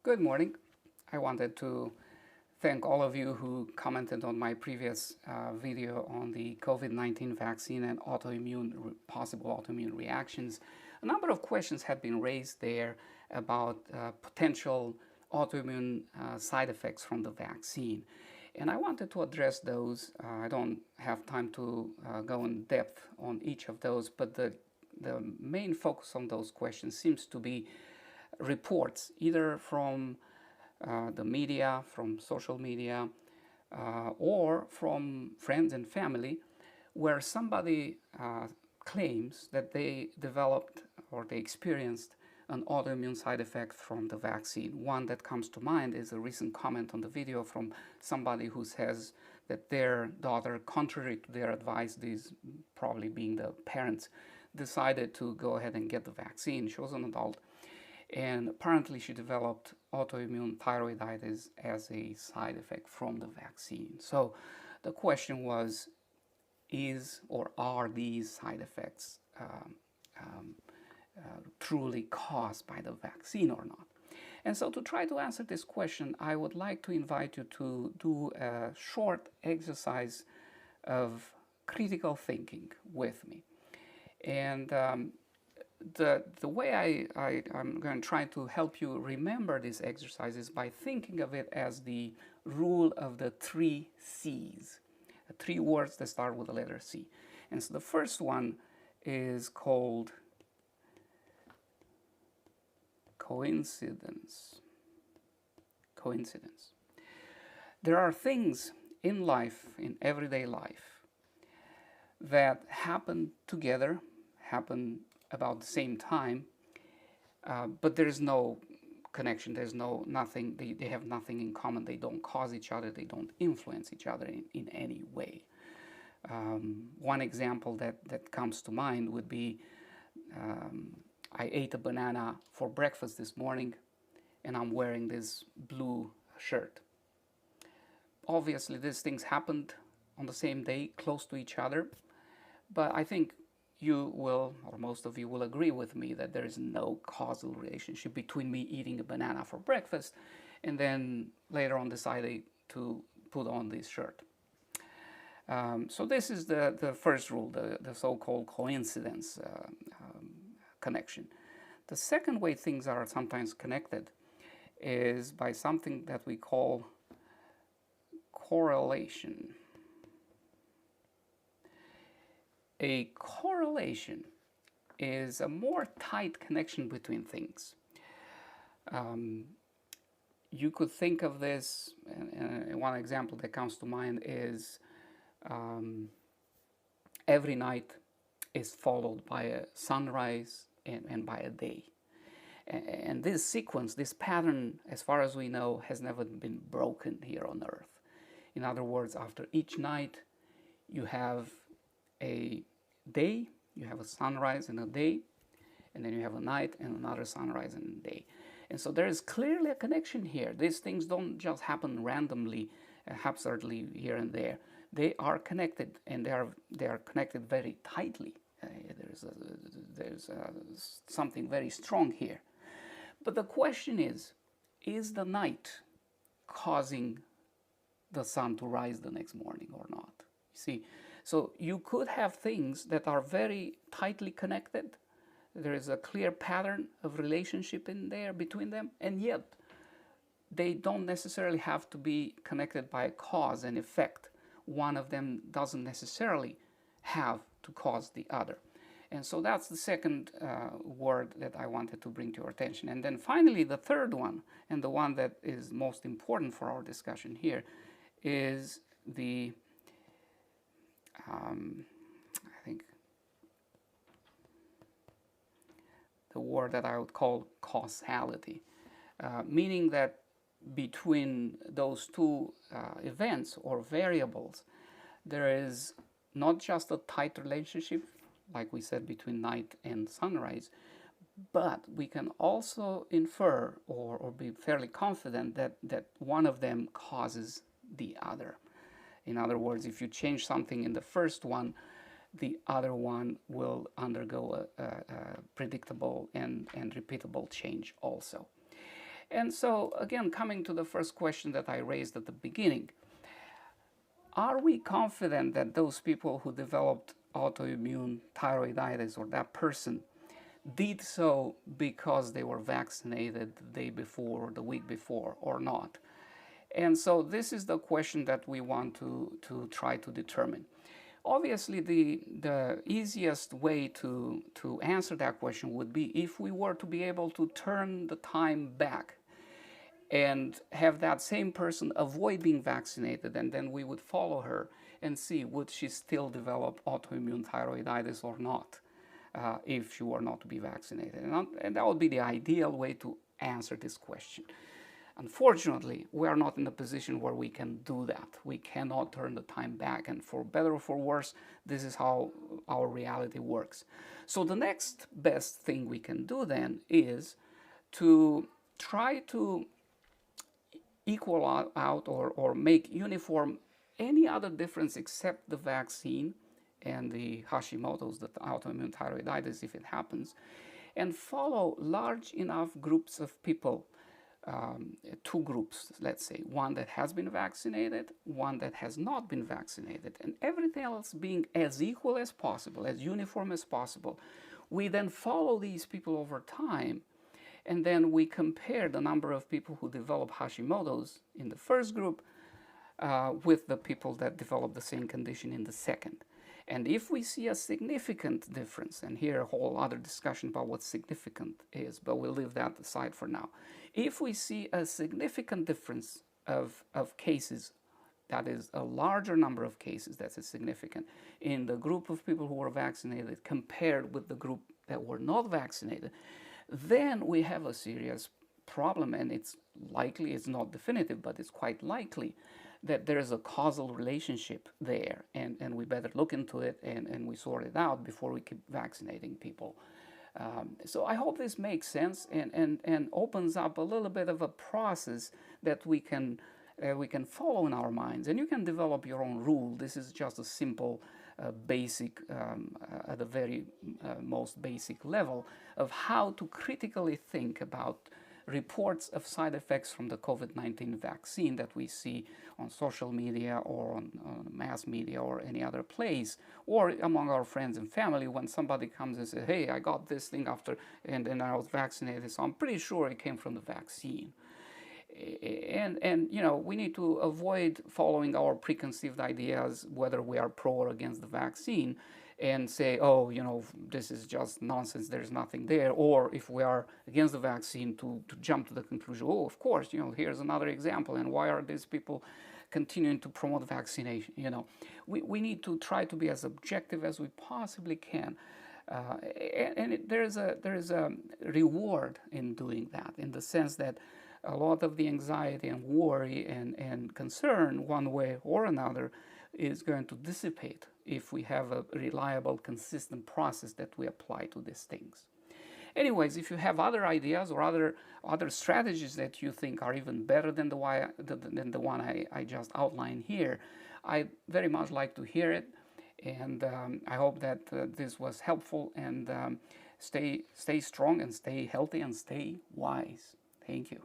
Good morning. I wanted to thank all of you who commented on my previous video on the COVID-19 vaccine and possible autoimmune reactions. A number of questions have been raised there about potential autoimmune side effects from the vaccine. And I wanted to address those. I don't have time to go in depth on each of those, but the main focus on those questions seems to be reports, either from the media, from social media, or from friends and family, where somebody claims that they developed or they experienced an autoimmune side effect from the vaccine. One that comes to mind is a recent comment on the video from somebody who says that their daughter, contrary to their advice, these probably being the parents, decided to go ahead and get the vaccine. She was an adult, and apparently she developed autoimmune thyroiditis as a side effect from the vaccine. So the question was, is or are these side effects truly caused by the vaccine or not? And so to try to answer this question, I would like to invite you to do a short exercise of critical thinking with me. And the way I'm going to try to help you remember this exercise is by thinking of it as the rule of the 3 C's. 3 words that start with the letter C. And so the first one is called coincidence. Coincidence. There are things in life, in everyday life, that happen together, happen about the same time, but there's no connection, there's nothing, they have nothing in common, they don't cause each other, they don't influence each other in any way. One example that comes to mind would be, I ate a banana for breakfast this morning and I'm wearing this blue shirt. Obviously these things happened on the same day, close to each other, but I think you will, or most of you will agree with me that there is no causal relationship between me eating a banana for breakfast and then later on deciding to put on this shirt. So this is the first rule, the so-called coincidence connection. The second way things are sometimes connected is by something that we call correlation. A correlation is a more tight connection between things. You could think of this, and one example that comes to mind is every night is followed by a sunrise and by a day. And this sequence, this pattern, as far as we know, has never been broken here on Earth. In other words, after each night, you have a day, you have a sunrise and a day, and then you have a night and another sunrise and a day. And so there is clearly a connection here. These things don't just happen randomly, haphazardly here and there. They are connected, and they are connected very tightly. There's something very strong here. But the question is the night causing the sun to rise the next morning or not? You see, so you could have things that are very tightly connected. There is a clear pattern of relationship in there between them, and yet they don't necessarily have to be connected by a cause and effect. One of them doesn't necessarily have to cause the other. And so that's the second word that I wanted to bring to your attention. And then finally, the third one, and the one that is most important for our discussion here, is the I think the word that I would call causality, meaning that between those two events or variables, there is not just a tight relationship, like we said, between night and sunrise, but we can also infer or be fairly confident that one of them causes the other. In other words, if you change something in the first one, the other one will undergo a predictable and repeatable change also. And so, again, coming to the first question that I raised at the beginning, are we confident that those people who developed autoimmune thyroiditis, or that person, did so because they were vaccinated the day before or the week before or not? And so this is the question that we want to try to determine. Obviously, the easiest way to answer that question would be if we were to be able to turn the time back and have that same person avoid being vaccinated, and then we would follow her and see would she still develop autoimmune thyroiditis or not if she were not to be vaccinated. And that would be the ideal way to answer this question. Unfortunately, we are not in a position where we can do that. We cannot turn the time back, and for better or for worse, this is how our reality works. So the next best thing we can do then is to try to equal out or make uniform any other difference except the vaccine and the Hashimoto's, the autoimmune thyroiditis, if it happens, and follow large enough groups of people, two groups, let's say, one that has been vaccinated, one that has not been vaccinated, and everything else being as equal as possible, as uniform as possible. We then follow these people over time, and then we compare the number of people who develop Hashimoto's in the first group with the people that develop the same condition in the second. And if we see a significant difference, and here a whole other discussion about what significant is, but we'll leave that aside for now. If we see a significant difference of cases, that is a larger number of cases that's significant, in the group of people who were vaccinated compared with the group that were not vaccinated, then we have a serious problem, and it's likely, it's not definitive, but it's quite likely that there is a causal relationship there, and we better look into it and we sort it out before we keep vaccinating people. So I hope this makes sense and opens up a little bit of a process that we can follow in our minds, and you can develop your own rule. This is just a simple basic, at the very most basic level of how to critically think about reports of side effects from the COVID-19 vaccine that we see on social media or on mass media or any other place, or among our friends and family when somebody comes and says, hey, I got this thing after and then I was vaccinated, so I'm pretty sure it came from the vaccine. And you know, we need to avoid following our preconceived ideas, whether we are pro or against the vaccine, and say, oh, you know, this is just nonsense, there's nothing there. Or if we are against the vaccine, to jump to the conclusion, oh, of course, you know, here's another example, and why are these people continuing to promote vaccination? You know, we need to try to be as objective as we possibly can. There is a reward in doing that, in the sense that a lot of the anxiety and worry and concern, one way or another, is going to dissipate if we have a reliable, consistent process that we apply to these things. Anyways, if you have other ideas or other strategies that you think are even better than the one I just outlined here, I'd very much like to hear it. And I hope that this was helpful, and stay strong and stay healthy and stay wise. Thank you.